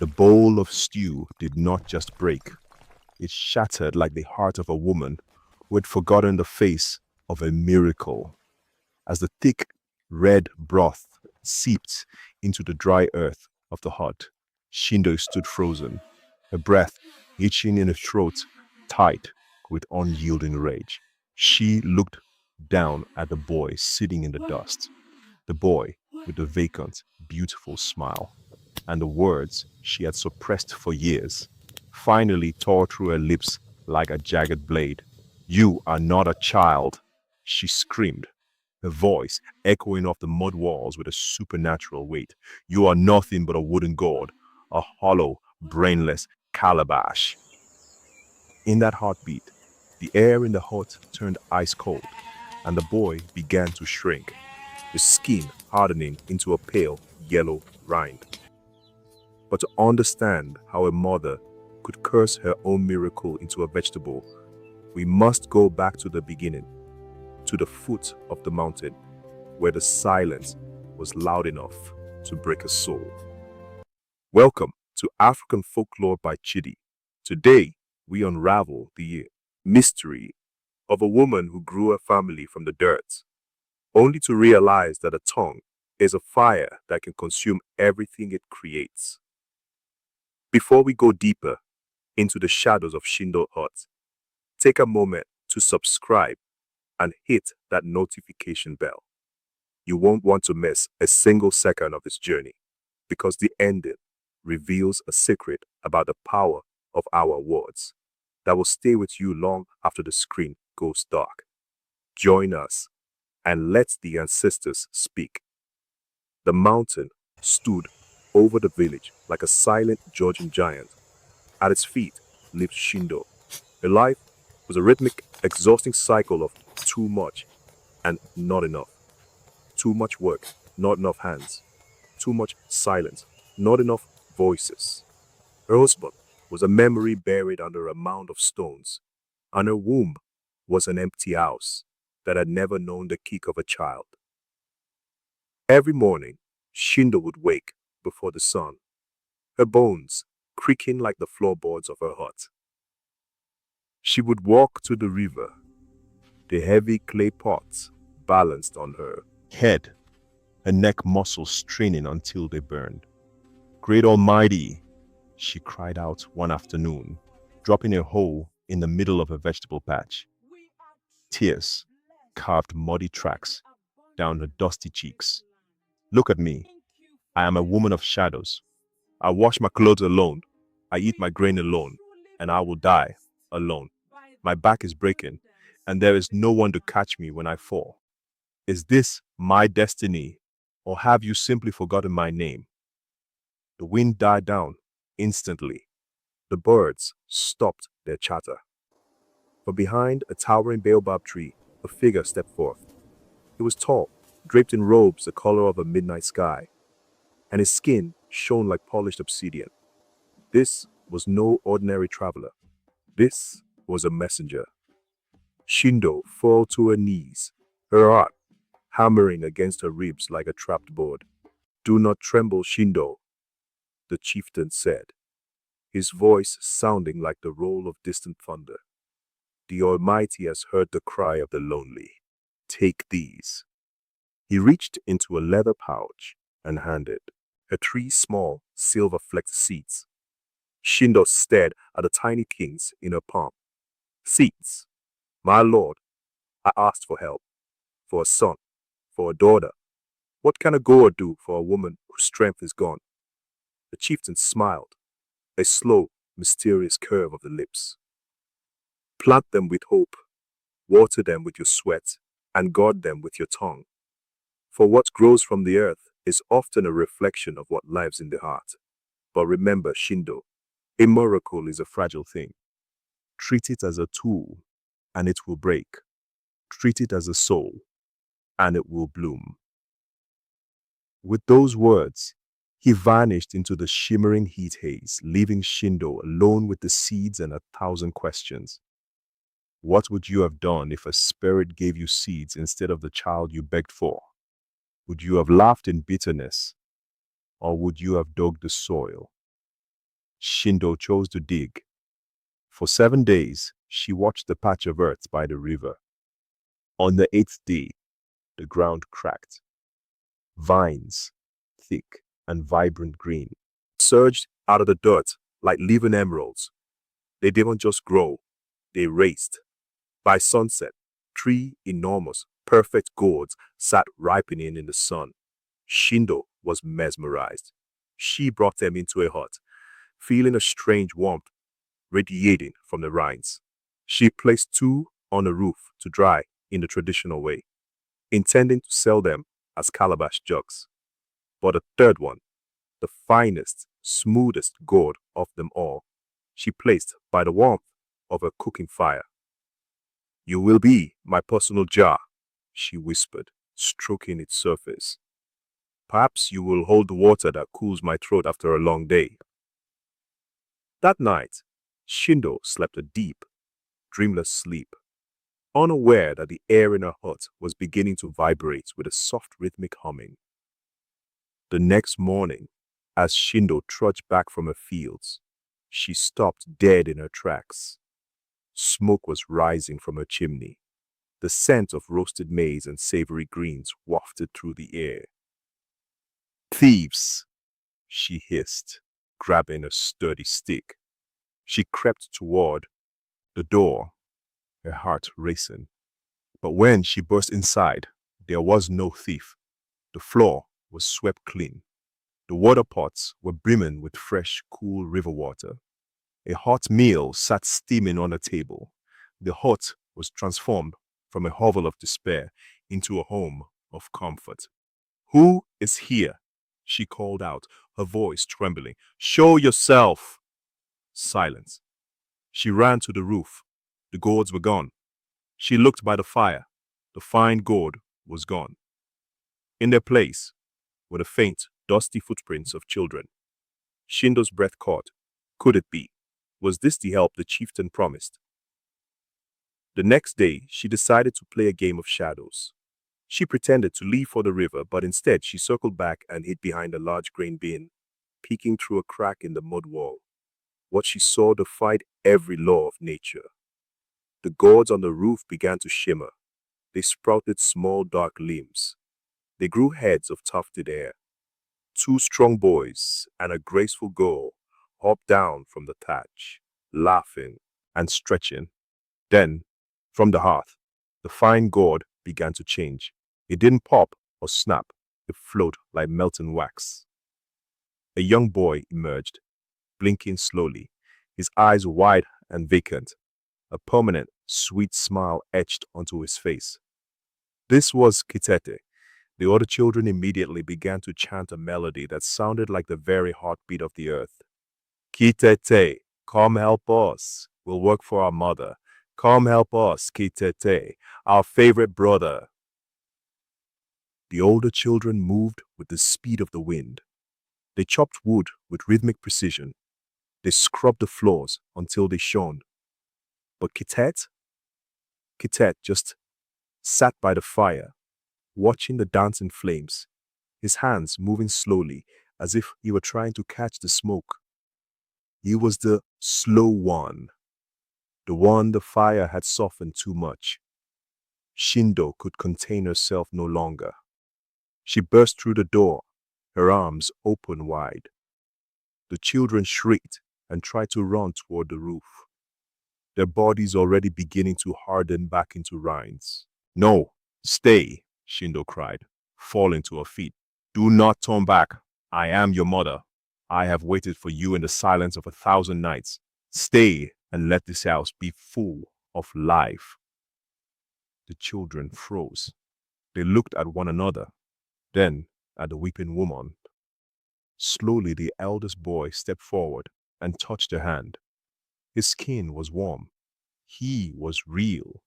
The bowl of stew did not just break, it shattered like the heart of a woman who had forgotten the face of a miracle. As the thick, red broth seeped into the dry earth of the hut, Shindo stood frozen, her breath itching in her throat, tight with unyielding rage. She looked down at the boy sitting in the dust, the boy with the vacant, beautiful smile, and the words she had suppressed for years finally tore through her lips like a jagged blade. "You are not a child," she screamed, her voice echoing off the mud walls with a supernatural weight. "You are nothing but a wooden gourd, a hollow, brainless calabash." In that heartbeat, the air in the hut turned ice cold, and the boy began to shrink, his skin hardening into a pale yellow rind. But to understand how a mother could curse her own miracle into a vegetable, we must go back to the beginning, to the foot of the mountain, where the silence was loud enough to break a soul. Welcome to African Folklore by Chidi. Today, we unravel the mystery of a woman who grew a family from the dirt, only to realize that a tongue is a fire that can consume everything it creates. Before we go deeper into the shadows of Shindo Hut, take a moment to subscribe and hit that notification bell. You won't want to miss a single second of this journey, because the ending reveals a secret about the power of our words that will stay with you long after the screen goes dark. Join us and let the ancestors speak. The mountain stood over the village like a silent Georgian giant. At its feet lived Shindo. Her life was a rhythmic, exhausting cycle of too much and not enough. Too much work, not enough hands. Too much silence, not enough voices. Her husband was a memory buried under a mound of stones, and her womb was an empty house that had never known the kick of a child. Every morning, Shindo would wake before the sun, her bones creaking like the floorboards of her hut. She would walk to the river, the heavy clay pots balanced on her head, her neck muscles straining until they burned. "Great Almighty," she cried out one afternoon, dropping a hole in the middle of a vegetable patch. Tears carved muddy tracks down her dusty cheeks. "Look at me. I am a woman of shadows. I wash my clothes alone. I eat my grain alone, and I will die alone. My back is breaking, and there is no one to catch me when I fall. Is this my destiny, or have you simply forgotten my name?" The wind died down instantly. The birds stopped their chatter. From behind a towering baobab tree, a figure stepped forth. He was tall, draped in robes the color of a midnight sky, and his skin shone like polished obsidian. This was no ordinary traveler. This was a messenger. Shindo fell to her knees, her heart hammering against her ribs like a trapped bird. "Do not tremble, Shindo," the chieftain said, his voice sounding like the roll of distant thunder. "The Almighty has heard the cry of the lonely. Take these." He reached into a leather pouch and handed her three small, silver-flecked seeds. Shindo stared at the tiny things in her palm. "Seeds, my lord, I asked for help, for a son, for a daughter. What can a gourd do for a woman whose strength is gone?" The chieftain smiled, a slow, mysterious curve of the lips. "Plant them with hope, water them with your sweat, and guard them with your tongue. For what grows from the earth is often a reflection of what lives in the heart. But remember, Shindo, a miracle is a fragile thing. Treat it as a tool, and it will break. Treat it as a soul, and it will bloom." With those words, he vanished into the shimmering heat haze, leaving Shindo alone with the seeds and 1,000 questions. What would you have done if a spirit gave you seeds instead of the child you begged for? Would you have laughed in bitterness, or would you have dug the soil? Shindo chose to dig. For 7 days, she watched the patch of earth by the river. On the 8th day, the ground cracked. Vines, thick and vibrant green, surged out of the dirt like living emeralds. They didn't just grow, they raced. By sunset, 3 enormous, perfect gourds sat ripening in the sun. Shindo was mesmerized. She brought them into a hut, feeling a strange warmth radiating from the rinds. She placed 2 on the roof to dry in the traditional way, intending to sell them as calabash jugs. But the third one, the finest, smoothest gourd of them all, she placed by the warmth of a cooking fire. "You will be my personal jar," she whispered, stroking its surface. "Perhaps you will hold the water that cools my throat after a long day." That night, Shindo slept a deep, dreamless sleep, unaware that the air in her hut was beginning to vibrate with a soft rhythmic humming. The next morning, as Shindo trudged back from her fields, she stopped dead in her tracks. Smoke was rising from her chimney. The scent of roasted maize and savory greens wafted through the air. "Thieves!" she hissed, grabbing a sturdy stick. She crept toward the door, her heart racing. But when she burst inside, there was no thief. The floor was swept clean. The water pots were brimming with fresh, cool river water. A hot meal sat steaming on the table. The hut was transformed from a hovel of despair into a home of comfort. "Who is here?" she called out, her voice trembling. "Show yourself!" Silence. She ran to the roof. The gourds were gone. She looked by the fire. The fine gourd was gone. In their place were the faint, dusty footprints of children. Shindo's breath caught. Could it be? Was this the help the chieftain promised? The next day, she decided to play a game of shadows. She pretended to leave for the river, but instead she circled back and hid behind a large grain bin, peeking through a crack in the mud wall. What she saw defied every law of nature. The gourds on the roof began to shimmer. They sprouted small dark limbs. They grew heads of tufted hair. 2 strong boys and a graceful girl hopped down from the thatch, laughing and stretching. Then, from the hearth, the fine gourd began to change. It didn't pop or snap. It flowed like melting wax. A young boy emerged, blinking slowly, his eyes wide and vacant, a permanent, sweet smile etched onto his face. This was Kitete. The other children immediately began to chant a melody that sounded like the very heartbeat of the earth. "Kitete, come help us. We'll work for our mother. Come help us, Kitete, our favorite brother." The older children moved with the speed of the wind. They chopped wood with rhythmic precision. They scrubbed the floors until they shone. But Kitet just sat by the fire, watching the dancing flames, his hands moving slowly as if he were trying to catch the smoke. He was the slow one, the one the fire had softened too much. Shindo could contain herself no longer. She burst through the door, her arms open wide. The children shrieked and tried to run toward the roof, their bodies already beginning to harden back into rinds. "No, stay," Shindo cried, falling to her feet. "Do not turn back. I am your mother. I have waited for you in the silence of 1,000 nights. Stay and let this house be full of life." The children froze. They looked at one another, then at the weeping woman. Slowly, the eldest boy stepped forward and touched her hand. His skin was warm. He was real.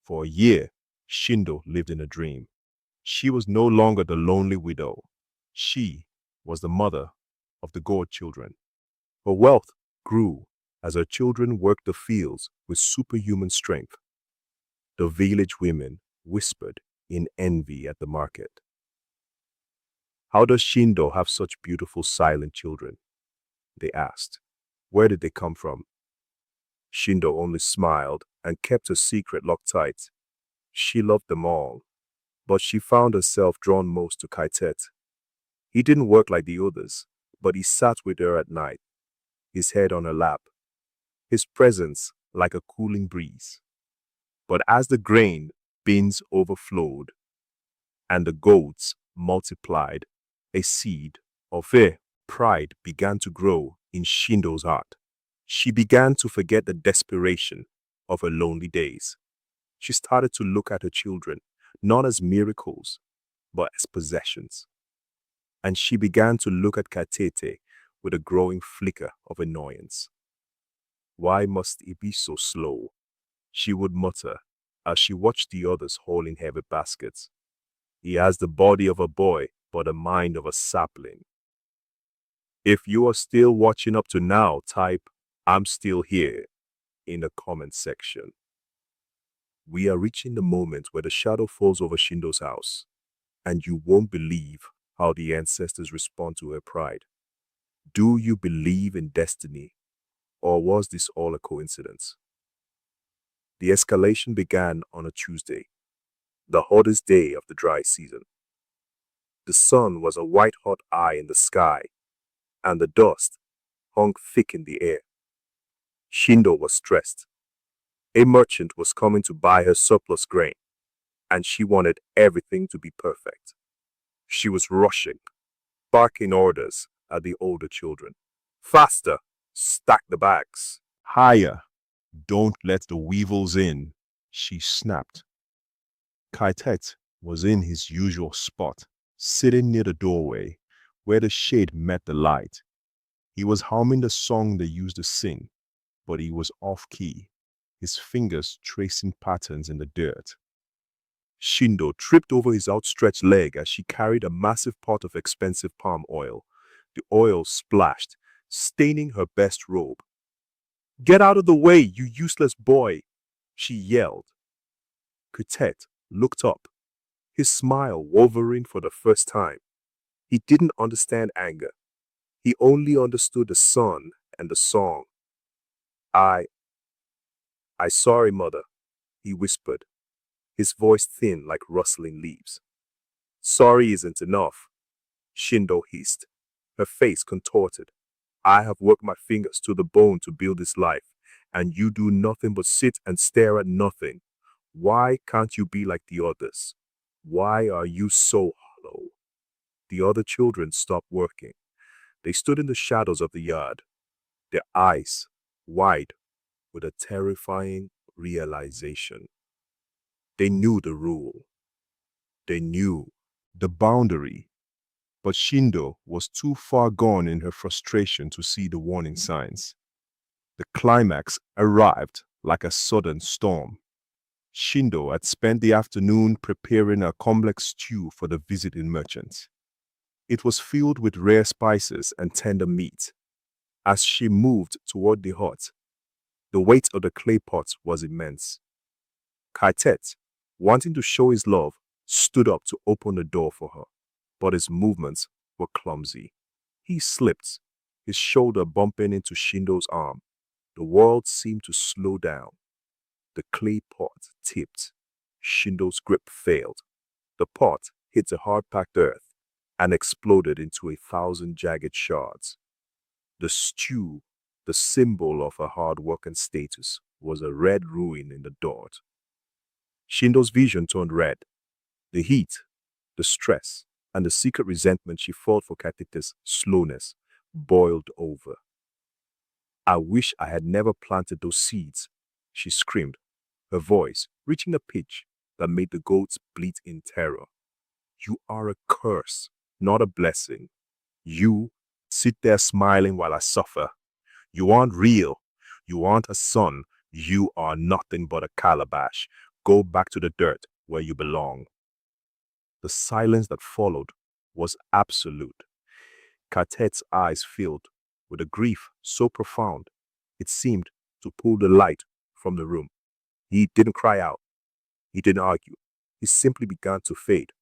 For a year, Shindo lived in a dream. She was no longer the lonely widow. She was the mother of the gourd children. Her wealth grew as her children worked the fields with superhuman strength. The village women whispered in envy at the market. "How does Shindo have such beautiful silent children?" they asked. Where did they come from? Shindo only smiled and kept her secret locked tight. She loved them all, but she found herself drawn most to Kaitet. He didn't work like the others, but he sat with her at night, his head on her lap, his presence like a cooling breeze. But as the grain bins overflowed and the goats multiplied, a seed of fear, pride began to grow in Shindo's heart. She began to forget the desperation of her lonely days. She started to look at her children not as miracles, but as possessions. And she began to look at Katete with a growing flicker of annoyance. Why must he be so slow? She would mutter as she watched the others hauling heavy baskets. He has the body of a boy, but the mind of a sapling. If you are still watching up to now, type "I'm still here" in the comment section. We are reaching the moment where the shadow falls over Shindo's house, and you won't believe how the ancestors respond to her pride. Do you believe in destiny, or was this all a coincidence? The escalation began on a Tuesday, the hottest day of the dry season. The sun was a white-hot eye in the sky, and the dust hung thick in the air. Shindo was stressed. A merchant was coming to buy her surplus grain, and she wanted everything to be perfect. She was rushing, barking orders at the older children. Faster! Stack the bags. Higher! Don't let the weevils in, she snapped. Kaitet was in his usual spot, sitting near the doorway, where the shade met the light. He was humming the song they used to sing, but he was off-key, his fingers tracing patterns in the dirt. Shindo tripped over his outstretched leg as she carried a massive pot of expensive palm oil. The oil splashed, staining her best robe. "Get out of the way, you useless boy!" she yelled. Kutet looked up, his smile wavering for the first time. He didn't understand anger. He only understood the sun and the song. I sorry, mother," he whispered, his voice thin like rustling leaves. "Sorry isn't enough," Shindo hissed, her face contorted. "I have worked my fingers to the bone to build this life, and you do nothing but sit and stare at nothing. Why can't you be like the others? Why are you so hollow?" The other children stopped working. They stood in the shadows of the yard, their eyes wide with a terrifying realization. They knew the rule. They knew the boundary. But Shindo was too far gone in her frustration to see the warning signs. The climax arrived like a sudden storm. Shindo had spent the afternoon preparing a complex stew for the visiting merchant. It was filled with rare spices and tender meat. As she moved toward the hut, the weight of the clay pot was immense. Kaitet, wanting to show his love, stood up to open the door for her, but his movements were clumsy. He slipped, his shoulder bumping into Shindo's arm. The world seemed to slow down. The clay pot tipped. Shindo's grip failed. The pot hit the hard-packed earth and exploded into 1,000 jagged shards. The stew, the symbol of her hard work and status, was a red ruin in the dirt. Shindo's vision turned red. The heat, the stress, and the secret resentment she felt for Katite's slowness boiled over. "I wish I had never planted those seeds," she screamed, her voice reaching a pitch that made the goats bleat in terror. "You are a curse, not a blessing. You sit there smiling while I suffer. You aren't real. You aren't a son. You are nothing but a calabash. Go back to the dirt where you belong." The silence that followed was absolute. Katet's eyes filled with a grief so profound it seemed to pull the light from the room. He didn't cry out. He didn't argue. He simply began to fade.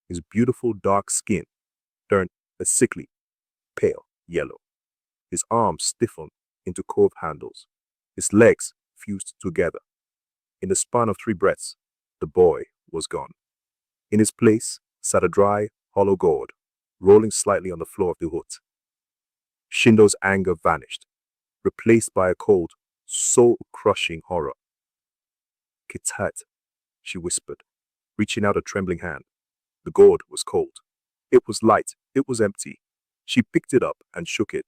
His beautiful dark skin turned a sickly, pale yellow. His arms stiffened into curved handles. His legs fused together. In the span of 3 breaths, the boy was gone. In his place sat a dry, hollow gourd, rolling slightly on the floor of the hut. Shindo's anger vanished, replaced by a cold, soul-crushing horror. Kitat, she whispered, reaching out a trembling hand. The gourd was cold. It was light. It was empty. She picked it up and shook it.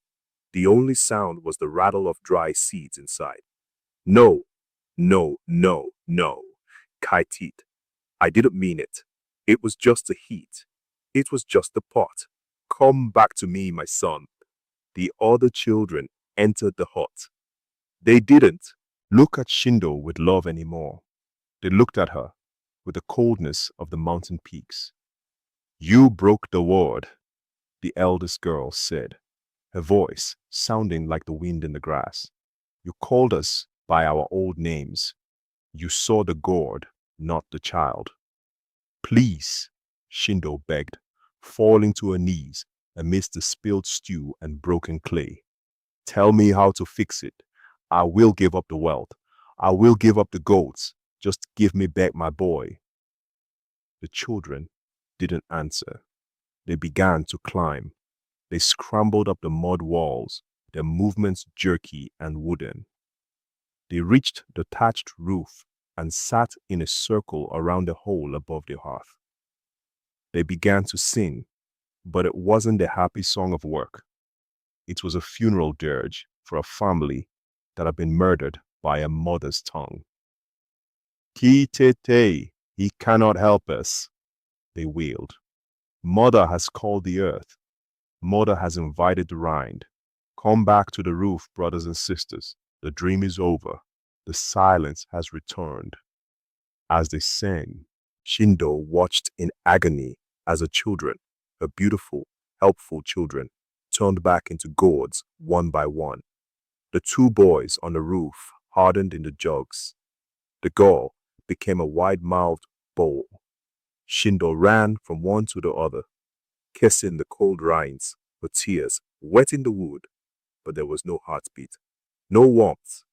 The only sound was the rattle of dry seeds inside. No, no, no, no. Kaitit. I didn't mean it. It was just the heat. It was just the pot. Come back to me, my son. The other children entered the hut. They didn't look at Shindo with love anymore. They looked at her with the coldness of the mountain peaks. You broke the word, the eldest girl said, her voice sounding like the wind in the grass. You called us by our old names. You saw the gourd, not the child. Please, Shindo begged, falling to her knees amidst the spilled stew and broken clay. Tell me how to fix it. I will give up the wealth. I will give up the goats. Just give me back my boy. The children didn't answer. They began to climb. They scrambled up the mud walls, their movements jerky and wooden. They reached the thatched roof and sat in a circle around the hole above the hearth. They began to sing, but it wasn't a happy song of work. It was a funeral dirge for a family that had been murdered by a mother's tongue. Kitete, he cannot help us, they wailed. Mother has called the earth. Mother has invited the rind. Come back to the roof, brothers and sisters. The dream is over. The silence has returned. As they sang, Shindo watched in agony as her children, her beautiful, helpful children, turned back into gourds one by one. The 2 boys on the roof hardened into jugs. The girl became a wide-mouthed bowl. Shindo ran from one to the other, kissing the cold rinds, her tears wetting the wood, but there was no heartbeat, no warmth,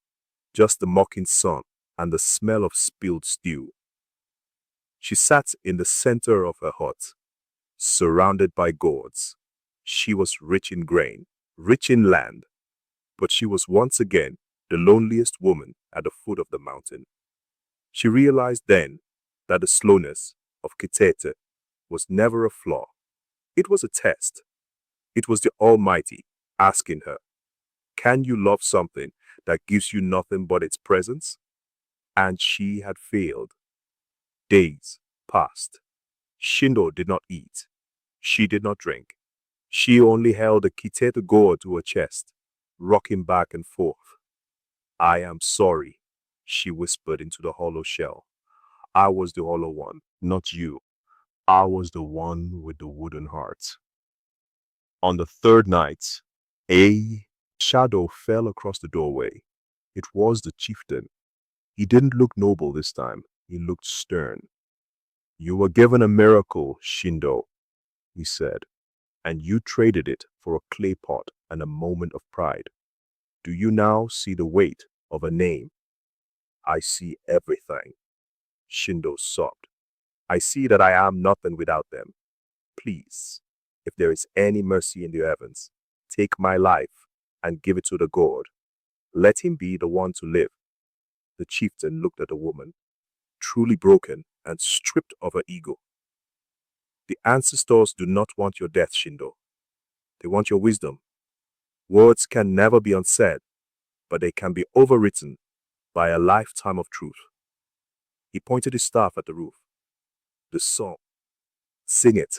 just the mocking sun and the smell of spilled stew. She sat in the center of her hut, surrounded by gourds. She was rich in grain, rich in land, but she was once again the loneliest woman at the foot of the mountain. She realized then that the slowness of Kitete was never a flaw. It was a test. It was the Almighty asking her, can you love something that gives you nothing but its presence? And she had failed. Days passed. Shindo did not eat. She did not drink. She only held a Kitete gourd to her chest, rocking back and forth. I am sorry, she whispered into the hollow shell. I was the hollow one, not you. I was the one with the wooden heart. On the 3rd night, a shadow fell across the doorway. It was the chieftain. He didn't look noble this time. He looked stern. You were given a miracle, Shindo, he said, and you traded it for a clay pot and a moment of pride. Do you now see the weight of a name? I see everything, Shindo sobbed. I see that I am nothing without them. Please, if there is any mercy in the heavens, take my life and give it to the god. Let him be the one to live. The chieftain looked at the woman, truly broken and stripped of her ego. The ancestors do not want your death, Shindo. They want your wisdom. Words can never be unsaid, but they can be overwritten by a lifetime of truth. He pointed his staff at the roof. The song. Sing it,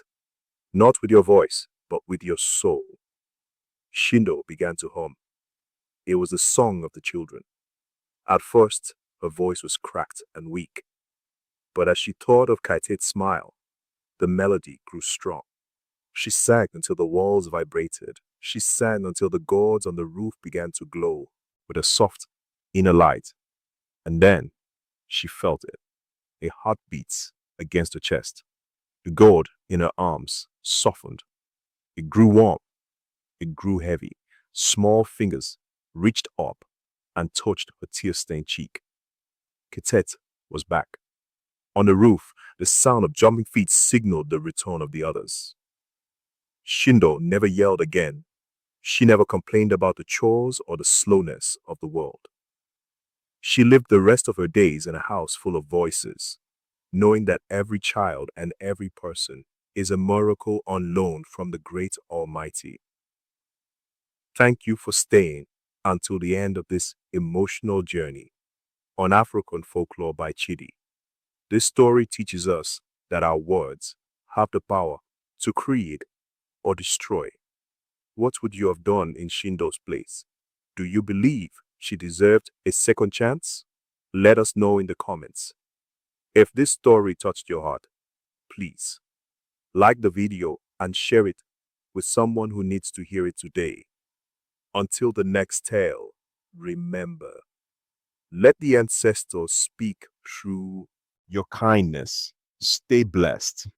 not with your voice, but with your soul. Shindo began to hum. It was the song of the children. At first, her voice was cracked and weak, but as she thought of Kaite's smile, the melody grew strong. She sang until the walls vibrated. She sang until the gourds on the roof began to glow with a soft inner light. And then she felt it, a heartbeat against her chest. The gourd in her arms softened. It grew warm. It grew heavy. Small fingers reached up and touched her tear-stained cheek. Kitet was back. On the roof, the sound of jumping feet signaled the return of the others. Shindo never yelled again. She never complained about the chores or the slowness of the world. She lived the rest of her days in a house full of voices, knowing that every child and every person is a miracle on loan from the great Almighty. Thank you for staying until the end of this emotional journey on African Folklore by Chidi. This story teaches us that our words have the power to create or destroy. What would you have done in Shindo's place? Do you believe she deserved a second chance? Let us know in the comments. If this story touched your heart, please like the video and share it with someone who needs to hear it today. Until the next tale, remember, let the ancestors speak through your kindness. Stay blessed.